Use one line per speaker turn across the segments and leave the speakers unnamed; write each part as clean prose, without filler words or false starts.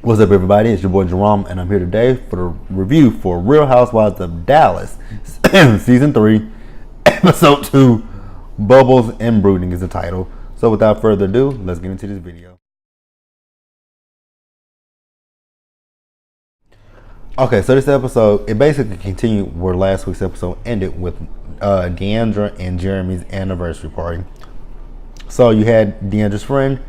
What's up, everybody? It's your boy Jerome, and I'm here today for the review for Real Housewives of Dallas, Season 3, Episode 2, Bubbles and Brooding is the title. So without further ado, let's get into this video. Okay, so this episode, it basically continued where last week's episode ended with Deandra and Jeremy's anniversary party. So you had Deandra's friend.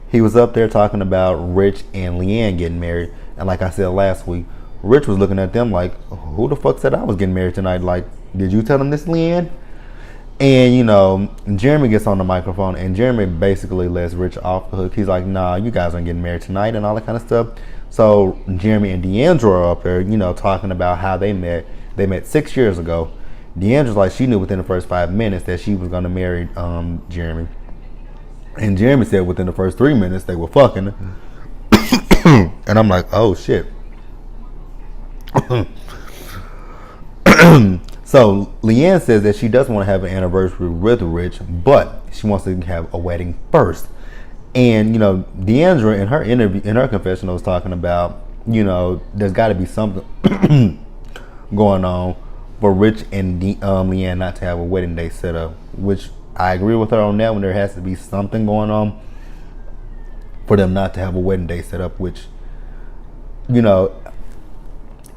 He was up there talking about Rich and Leanne getting married. And like I said last week, Rich was looking at them like, who the fuck said I was getting married tonight? Like, did you tell him this, Leanne? And, you know, Jeremy gets on the microphone and Jeremy basically lets Rich off the hook. He's like, nah, you guys aren't getting married tonight and all that kind of stuff. So Jeremy and Deandra are up there, you know, talking about how they met. They met 6 years ago. Deandra's like, she knew within the first 5 minutes that she was going to marry Jeremy. And Jeremy said within the first 3 minutes they were fucking. And I'm like, oh shit. So Leanne says that she doesn't want to have an anniversary with Rich, but she wants to have a wedding first. And you know, Deandra in her interview, in her confessional, was talking about, you know, there's got to be something going on for Rich and Leanne not to have a wedding day set up, which I agree with her on that one. There has to be something going on for them not to have a wedding day set up, which, you know,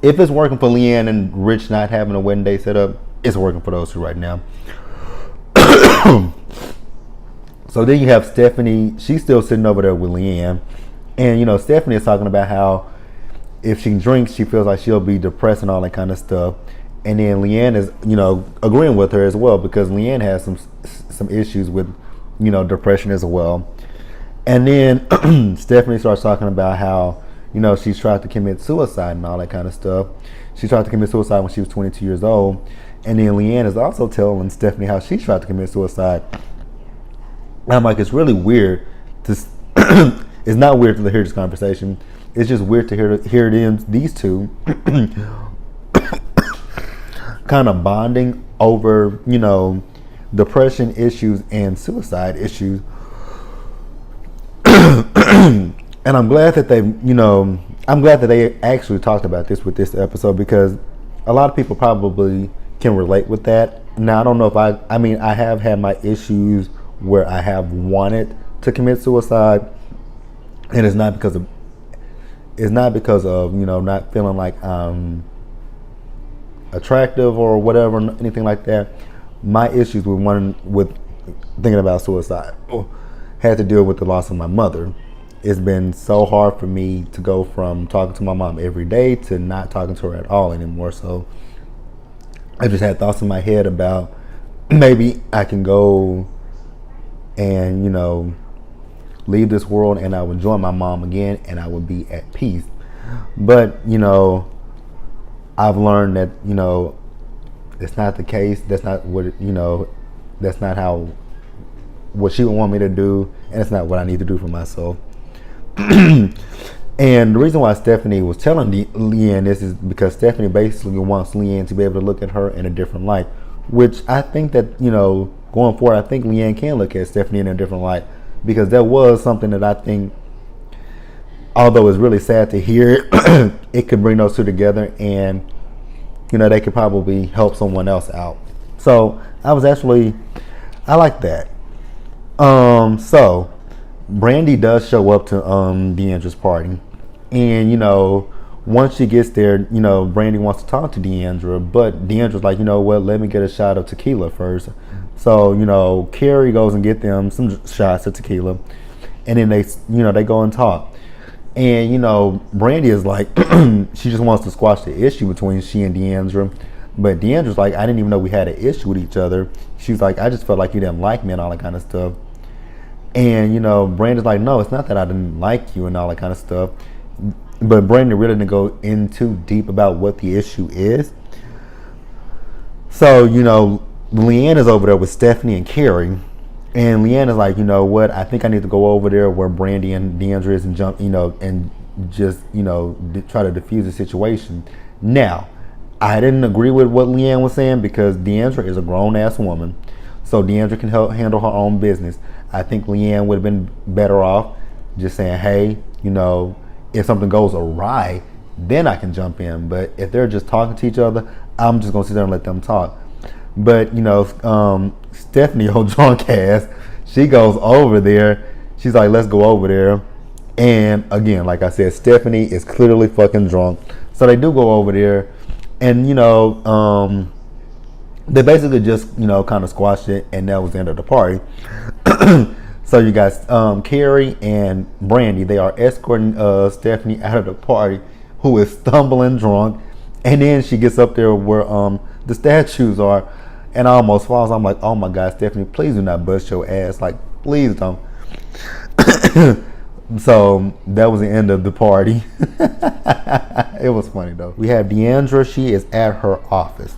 if it's working for Leanne and Rich not having a wedding day set up, it's working for those two right now. So then you have Stephanie. She's still sitting over there with Leanne. And, you know, Stephanie is talking about how if she drinks, she feels like she'll be depressed and all that kind of stuff. And then Leanne is, you know, agreeing with her as well, because Leanne has some issues with, you know, depression as well. And then Stephanie starts talking about how, you know, she's tried to commit suicide and all that kind of stuff. She tried to commit suicide when she was 22 years old. And then Leanne is also telling Stephanie how she tried to commit suicide. And I'm like, it's really weird to it's not weird to hear this conversation. It's just weird to hear these two kind of bonding over, you know, depression issues and suicide issues. And I'm glad that they, you know, I'm glad that they actually talked about this with this episode, because a lot of people probably can relate with that. Now, I don't know if I mean, I have had my issues where I have wanted to commit suicide, and it's not because of, you know, not feeling like attractive or whatever, anything like that. My issues with thinking about suicide had to deal with the loss of my mother. It's been so hard for me to go from talking to my mom every day to not talking to her at all anymore. So I just had thoughts in my head about maybe I can go and, you know, leave this world and I would join my mom again and I would be at peace. But, you know, I've learned that, you know, it's not the case. That's not what, you know, that's not how, what she would want me to do, and it's not what I need to do for myself. And the reason why Stephanie was telling Leanne this is because Stephanie basically wants Leanne to be able to look at her in a different light, which I think that, you know, going forward, I think Leanne can look at Stephanie in a different light, because that was something that I think, although it's really sad to hear, it could bring those two together, and, you know, they could probably help someone else out. So I like that. So Brandi does show up to Deandra's party, and, you know, once she gets there, you know, Brandi wants to talk to Deandra, but Deandra's like, you know what, let me get a shot of tequila first. So, you know, Carrie goes and get them some shots of tequila, and then they, you know, they go and talk. And, you know, Brandi is like, she just wants to squash the issue between she and Deandra. But Deandra's like, I didn't even know we had an issue with each other. She's like, I just felt like you didn't like me and all that kind of stuff. And, you know, Brandi's like, no, it's not that I didn't like you and all that kind of stuff. But Brandi really didn't go in too deep about what the issue is. So, you know, Leanne is over there with Stephanie and Carrie. And Leanne is like, you know what, I think I need to go over there where Brandi and Deandra is and jump, you know, and just, you know, try to diffuse the situation. Now, I didn't agree with what Leanne was saying, because Deandra is a grown-ass woman. So Deandra can handle her own business. I think Leanne would have been better off just saying, hey, you know, if something goes awry, then I can jump in. But if they're just talking to each other, I'm just gonna sit there and let them talk. But Stephanie, old drunk ass, she goes over there. She's like, let's go over there. And again, like I said, Stephanie is clearly fucking drunk. So they do go over there, and they basically just kind of squashed it, and that was the end of the party. So you got Carrie and Brandi. They are escorting Stephanie out of the party, who is stumbling drunk, and then she gets up there where the statues are, and almost falls. I'm like, oh my God, Stephanie, please do not bust your ass. Like, please don't. So that was the end of the party. It was funny though. We have Deandra. She is at her office,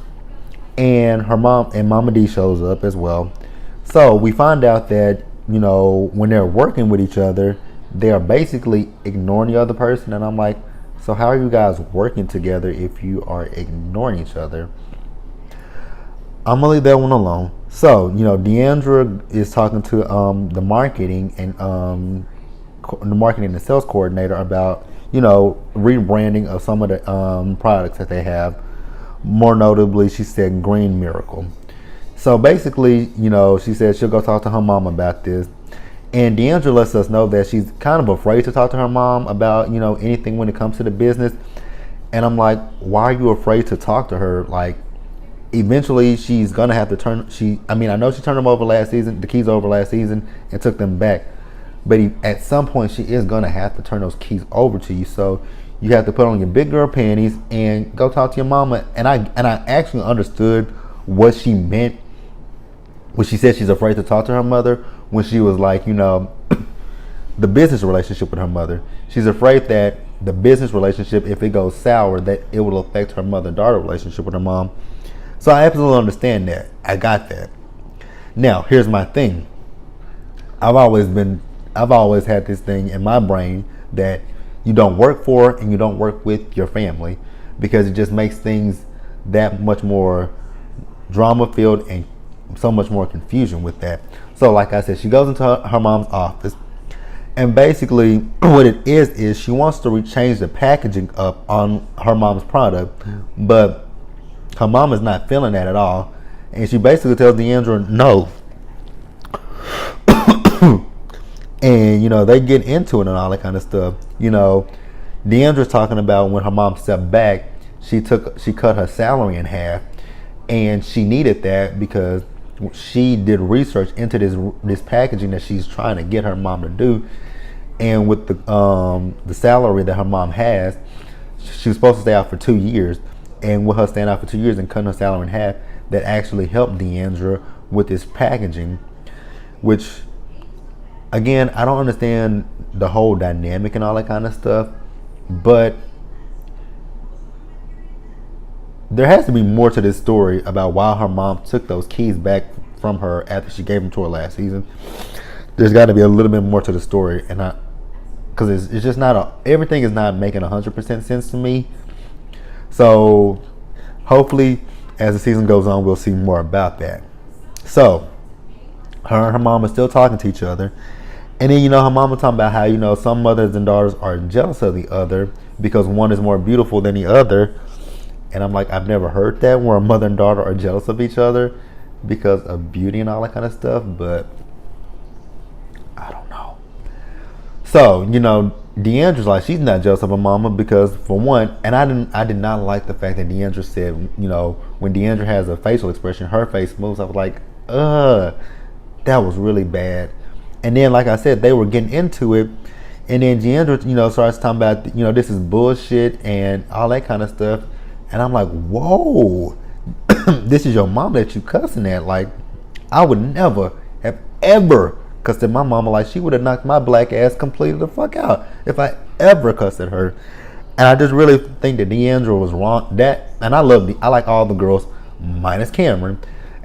and her mom and Mama D shows up as well. So we find out that when they're working with each other, they are basically ignoring the other person. And I'm like, so how are you guys working together if you are ignoring each other? I'm gonna leave that one alone. So Deandra is talking to the marketing and sales coordinator about rebranding of some of the products that they have. More notably, she said Green Miracle. So basically, she said she'll go talk to her mom about this. And Deandra lets us know that she's kind of afraid to talk to her mom about, anything when it comes to the business. And I'm like, why are you afraid to talk to her? Like, eventually she's going to have to turn, I know she turned them over last season, the keys over last season, and took them back. But at some point, she is going to have to turn those keys over to you. So you have to put on your big girl panties and go talk to your mama. And I actually understood what she meant when she said she's afraid to talk to her mother, when she was like, the business relationship with her mother. She's afraid that the business relationship, if it goes sour, that it will affect her mother-daughter relationship with her mom. So I absolutely understand that. I got that. Now, here's my thing. I've always had this thing in my brain that you don't work for and you don't work with your family, because it just makes things that much more drama filled and so much more confusion with that. So like I said, she goes into her mom's office, and basically what it is she wants to change the packaging up on her mom's product, but her mom is not feeling that at all, and she basically tells Deandra no. And they get into it and all that kind of stuff. Deandra's talking about when her mom stepped back, she cut her salary in half, and she needed that because she did research into this packaging that she's trying to get her mom to do. And with the salary that her mom has, she was supposed to stay out for 2 years, and with her staying out for 2 years and cutting her salary in half, that actually helped Deandra with this packaging, which, again, I don't understand the whole dynamic and all that kind of stuff, but there has to be more to this story about why her mom took those keys back from her after she gave them to her last season. There's got to be a little bit more to the story, and because it's just not everything is not making 100% sense to me. So hopefully, as the season goes on, we'll see more about that. So her and her mom are still talking to each other. And then, her mama talking about how, some mothers and daughters are jealous of the other because one is more beautiful than the other. And I'm like, I've never heard that, where a mother and daughter are jealous of each other because of beauty and all that kind of stuff. But I don't know. So, Deandra's like, she's not jealous of her mama because, for one, and I did not like the fact that Deandra said, when Deandra has a facial expression, her face moves. I was like, that was really bad. And then, like I said, they were getting into it, and then Deandra, starts talking about, this is bullshit and all that kind of stuff. And I'm like, whoa, this is your mom that you cussing at. Like, I would never have ever cussed at my mama. Like, she would have knocked my black ass completely the fuck out if I ever cussed at her. And I just really think that Deandra was wrong. And I like all the girls minus Cameron.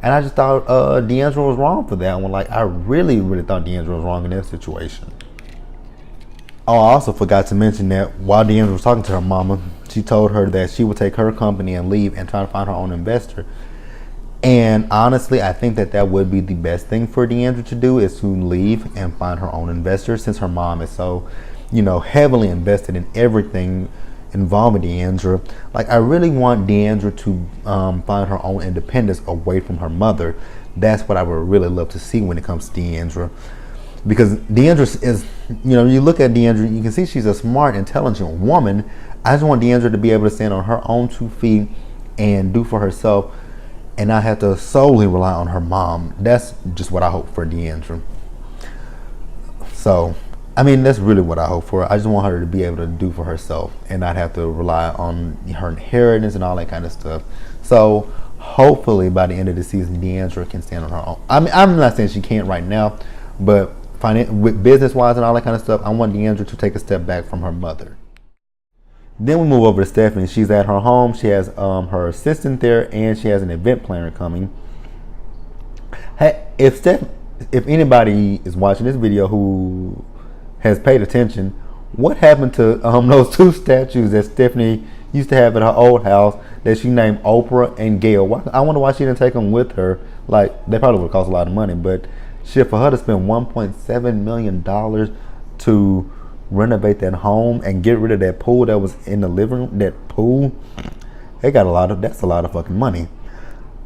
And I just thought Deandra was wrong for that one. Like, I really, really thought Deandra was wrong in that situation. Oh, I also forgot to mention that while Deandra was talking to her mama, she told her that she would take her company and leave and try to find her own investor. And honestly, I think that would be the best thing for Deandra to do, is to leave and find her own investor, since her mom is so heavily invested in everything involving Deandra. Like, I really want Deandra to find her own independence away from her mother. That's what I would really love to see when it comes to Deandra. Because Deandra is, you look at Deandra, you can see she's a smart, intelligent woman. I just want Deandra to be able to stand on her own 2 feet and do for herself and not have to solely rely on her mom. That's just what I hope for Deandra. So, that's really what I hope for. I just want her to be able to do for herself and not have to rely on her inheritance and all that kind of stuff. So, hopefully by the end of the season, Deandra can stand on her own. I'm not saying she can't right now, but with business-wise and all that kind of stuff, I want Deandra to take a step back from her mother. Then we move over to Stephanie. She's at her home. She has her assistant there, and she has an event planner coming. Hey, if anybody is watching this video who has paid attention, what happened to those 2 statues that Stephanie used to have at her old house that she named Oprah and Gail? I wonder why she didn't take them with her. Like, they probably would cost a lot of money, but shit, for her to spend $1.7 million to renovate that home and get rid of that pool that was in the living room, that pool, that's a lot of fucking money.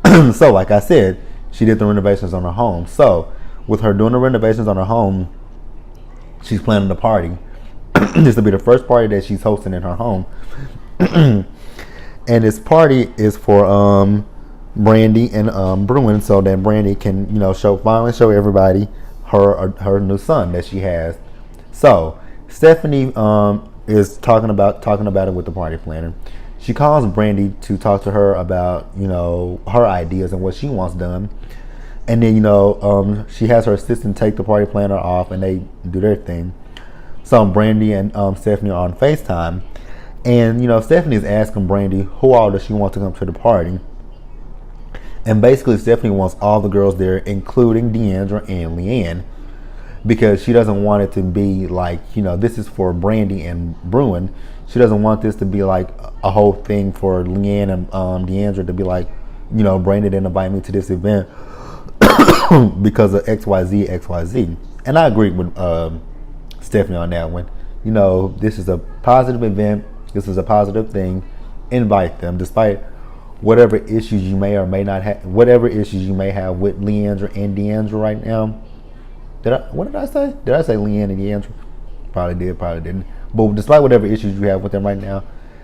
So, like I said, she did the renovations on her home. So, with her doing the renovations on her home, she's planning a party. This will be the first party that she's hosting in her home. And this party is for Brandi and Bruin, so that Brandi can, finally show everybody her new son that she has. So Stephanie is talking about it with the party planner. She calls Brandi to talk to her about her ideas and what she wants done. And then she has her assistant take the party planner off, and they do their thing. So Brandi and Stephanie are on FaceTime, and Stephanie is asking Brandi who all does she want to come to the party. And basically, Stephanie wants all the girls there, including Deandra and LeAnn, because she doesn't want it to be like, this is for Brandi and Bruin. She doesn't want this to be like a whole thing for LeAnn and Deandra to be like, Brandi didn't invite me to this event because of XYZ. And I agree with Stephanie on that one. This is a positive event. This is a positive thing. Invite them, despite whatever issues you may or may not have, whatever issues you may have with Leandra and Deandra right now. What did I say? Did I say Leanne and Jeremy? Probably did, probably didn't. But despite whatever issues you have with them right now,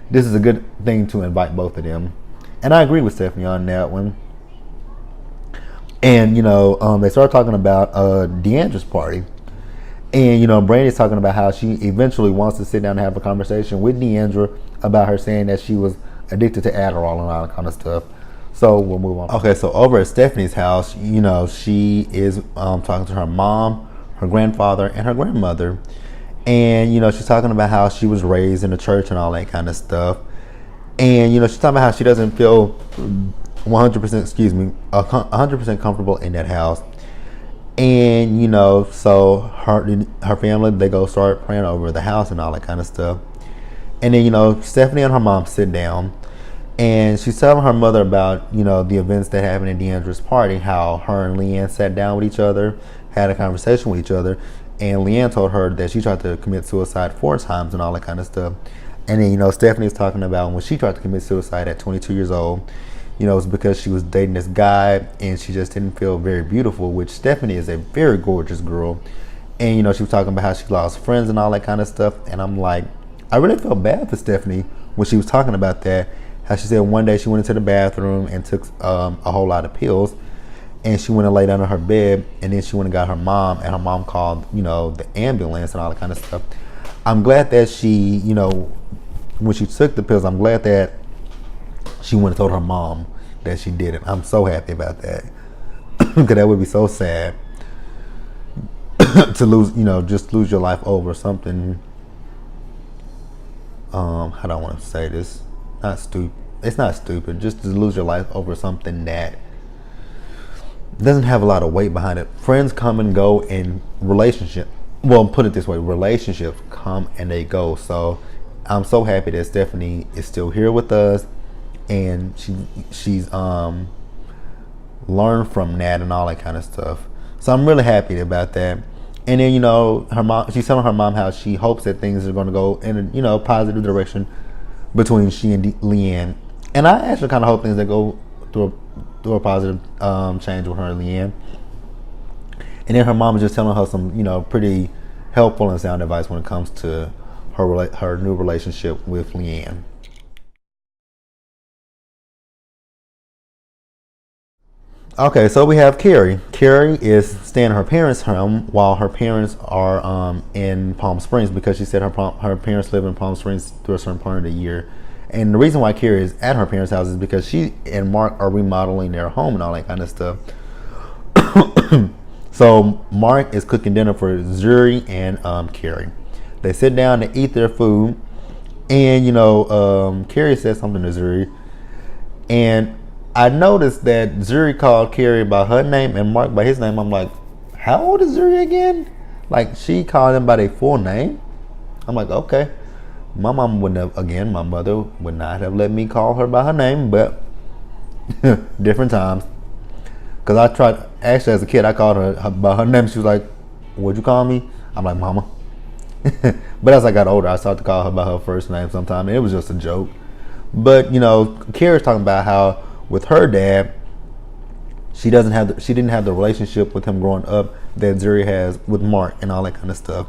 this is a good thing to invite both of them. And I agree with Stephanie on that one. And, they start talking about Deandra's party. And, Brandi's talking about how she eventually wants to sit down and have a conversation with Deandra about her saying that she was addicted to Adderall and all that kind of stuff. So we'll move on. Okay, so over at Stephanie's house, she is talking to her mom, her grandfather, and her grandmother. And, she's talking about how she was raised in the church and all that kind of stuff. And, she's talking about how she doesn't feel 100% comfortable in that house. And, so her family, they go start praying over the house and all that kind of stuff. And then, Stephanie and her mom sit down. And she's telling her mother about, the events that happened at Deandra's party, how her and LeAnn sat down with each other, had a conversation with each other. And LeAnn told her that she tried to commit suicide 4 times and all that kind of stuff. And then, Stephanie's talking about when she tried to commit suicide at 22 years old, it was because she was dating this guy and she just didn't feel very beautiful, which Stephanie is a very gorgeous girl. And, she was talking about how she lost friends and all that kind of stuff. And I'm like, I really felt bad for Stephanie when she was talking about that. How she said one day she went into the bathroom and took a whole lot of pills, and she went and lay down on her bed, and then she went and got her mom, and her mom called, the ambulance and all that kind of stuff. I'm glad that she, when she took the pills, I'm glad that she went and told her mom that she did it. I'm so happy about that, because that would be so sad to lose, just lose your life over something. How do I want to say this? Not stupid. It's not stupid. Just to lose your life over something that doesn't have a lot of weight behind it. Friends come and go in relationship. Well, put it this way: relationships come and they go. So I'm so happy that Stephanie is still here with us, and she's learned from that and all that kind of stuff. So I'm really happy about that. And then, you know, her mom, she's telling her mom how she hopes that things are going to go in a, you know, positive direction between she and Leanne. And I actually kind of hope things that go through a positive change with her and Leanne. And then her mom is just telling her some, you know, pretty helpful and sound advice when it comes to her new relationship with Leanne. Okay, so we have Carrie. Carrie is staying at her parents' home while her parents are in Palm Springs, because she said her parents live in Palm Springs through a certain part of the year. And the reason why Carrie is at her parents' house is because she and Mark are remodeling their home and all that kind of stuff. So Mark is cooking dinner for Zuri and Carrie. They sit down to eat their food, and you know, Carrie says something to Zuri, and I noticed that Zuri called Carrie by her name and Mark by his name. I'm like, how old is Zuri again? Like, she called him by their full name. I'm like, okay. My mom wouldn't have, again, my mother would not have let me call her by her name, but different times. Because I tried, actually as a kid, I called her by her name. She was like, what'd you call me? I'm like, Mama. But as I got older, I started to call her by her first name sometimes, and it was just a joke. But, you know, Carrie's talking about how with her dad, she didn't have the relationship with him growing up that Zuri has with Mark and all that kind of stuff.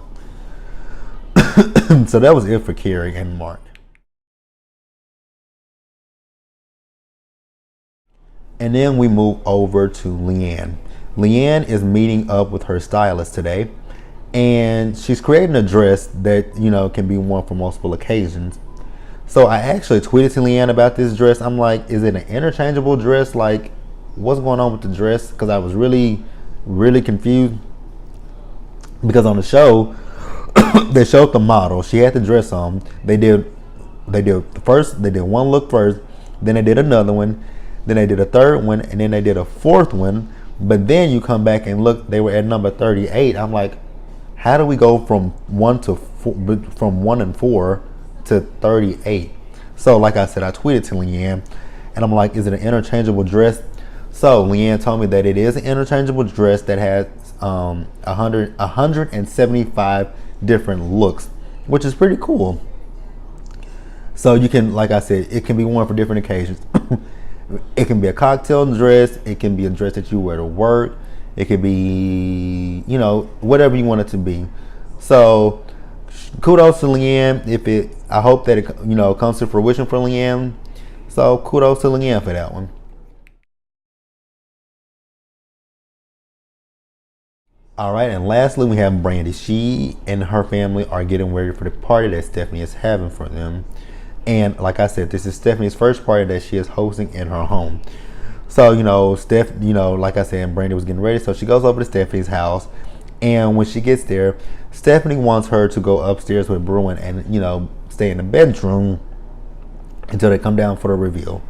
So that was it for Carrie and Mark. And then we move over to Leanne. Leanne is meeting up with her stylist today, and she's creating a dress that, you know, can be worn for multiple occasions. So I actually tweeted to Leanne about this dress. I'm like, is it an interchangeable dress? Like, what's going on with the dress? Because I was really, really confused. Because on the show, they showed the model. She had the dress on. They did one look first, then they did another one, then they did a third one, and then they did a fourth one. But then you come back and look, they were at number 38. I'm like, how do we go from 1 and 4 to 38? So like I said, I tweeted to Leanne, and I'm like, is it an interchangeable dress? So Leanne told me that it is an interchangeable dress that has 175 different looks, which is pretty cool. So you can, like I said, it can be worn for different occasions. It can be a cocktail dress. It can be a dress that you wear to work. It could be, you know, whatever you want it to be. So kudos to Leanne. I hope that it, you know, comes to fruition for Leanne. So kudos to Leanne for that one. All right, and lastly, we have Brandi. She and her family are getting ready for the party that Stephanie is having for them. And like I said, this is Stephanie's first party that she is hosting in her home. So, you know, like I said, Brandi was getting ready. So she goes over to Stephanie's house. And when she gets there, Stephanie wants her to go upstairs with Bruin and, you know, stay in the bedroom until they come down for the reveal.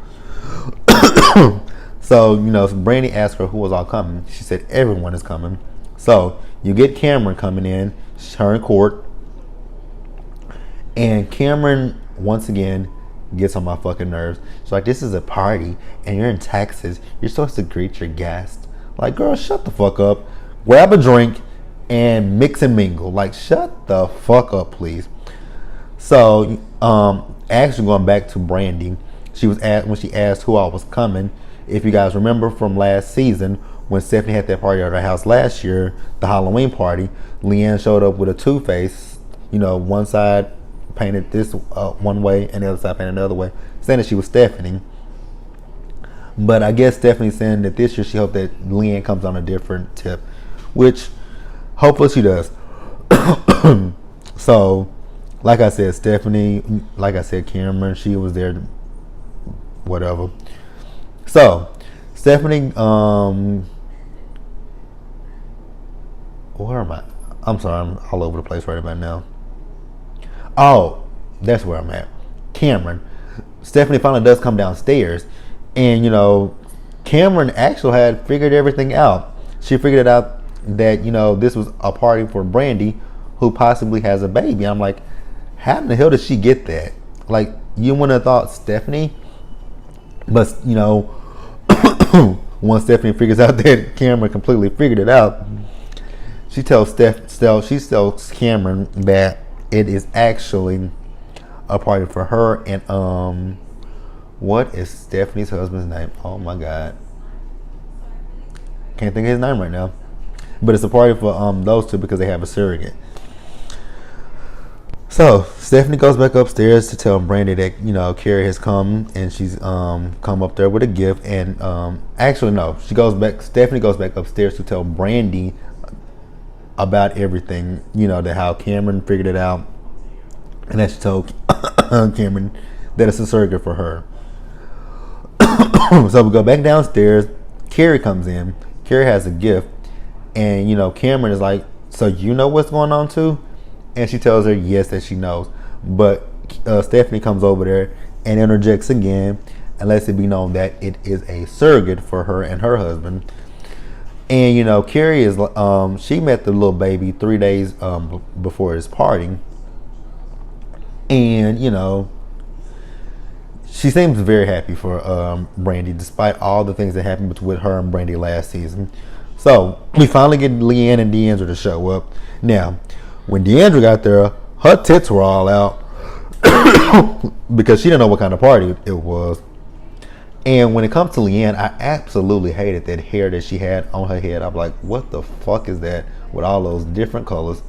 So, you know, Brandi asked her who was all coming. She said everyone is coming. So you get Cameron coming in, her and Court. And Cameron, once again, gets on my fucking nerves. She's like, this is a party and you're in Texas. You're supposed to greet your guests. Like, girl, shut the fuck up. Grab a drink and mix and mingle. Like, shut the fuck up, please. So, actually going back to Brandi, when she asked who all was coming. If you guys remember from last season, when Stephanie had that party at her house last year, the Halloween party, Leanne showed up with a two-face, you know, one side painted this one way and the other side painted the other way, saying that she was Stephanie. But I guess Stephanie's saying that this year she hoped that Leanne comes on a different tip, which hopefully she does. So, like I said, Stephanie, like I said, Cameron, she was there, whatever. So, Stephanie, where am I? I'm sorry, I'm all over the place right about now. Oh, that's where I'm at. Cameron. Stephanie finally does come downstairs, and you know, Cameron actually had figured everything out. She figured it out that, you know, this was a party for Brandi, who possibly has a baby. I'm like, how in the hell did she get that? Like, you wouldn't have thought Stephanie, but you know, once Stephanie figures out that Cameron completely figured it out, she tells she tells Cameron that it is actually a party for her and what is Stephanie's husband's name? Oh my god, can't think of his name right now. But it's a party for those two because they have a surrogate. So Stephanie goes back upstairs to tell Brandi that Carrie has come and she's come up there with a gift. And actually no, Stephanie goes back upstairs to tell Brandi about everything. That how Cameron figured it out, and that she told Cameron that it's a surrogate for her. So we go back downstairs. Carrie comes in. Carrie has a gift, and Cameron is like, "So you know what's going on too?" And she tells her yes, that she knows. But Stephanie comes over there and interjects again and lets it be known that it is a surrogate for her and her husband. And Carrie is she met the little baby 3 days before his party, and she seems very happy for Brandi, despite all the things that happened with her and Brandi last season. So we finally get Leanne and Deandra to show up. Now, when Deandra got there, her tits were all out because she didn't know what kind of party it was. And when it comes to Leanne, I absolutely hated that hair that she had on her head. I'm like, what the fuck is that with all those different colors?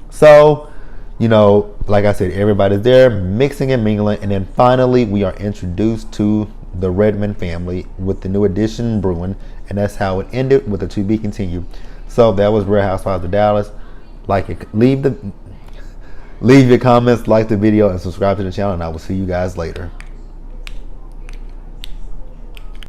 So, like I said, everybody's there mixing and mingling. And then finally, we are introduced to the Redmond family with the new addition brewing. And that's how it ended, with a to be continued. So that was Real Housewives of Dallas. Leave your comments, like the video, and subscribe to the channel. And I will see you guys later.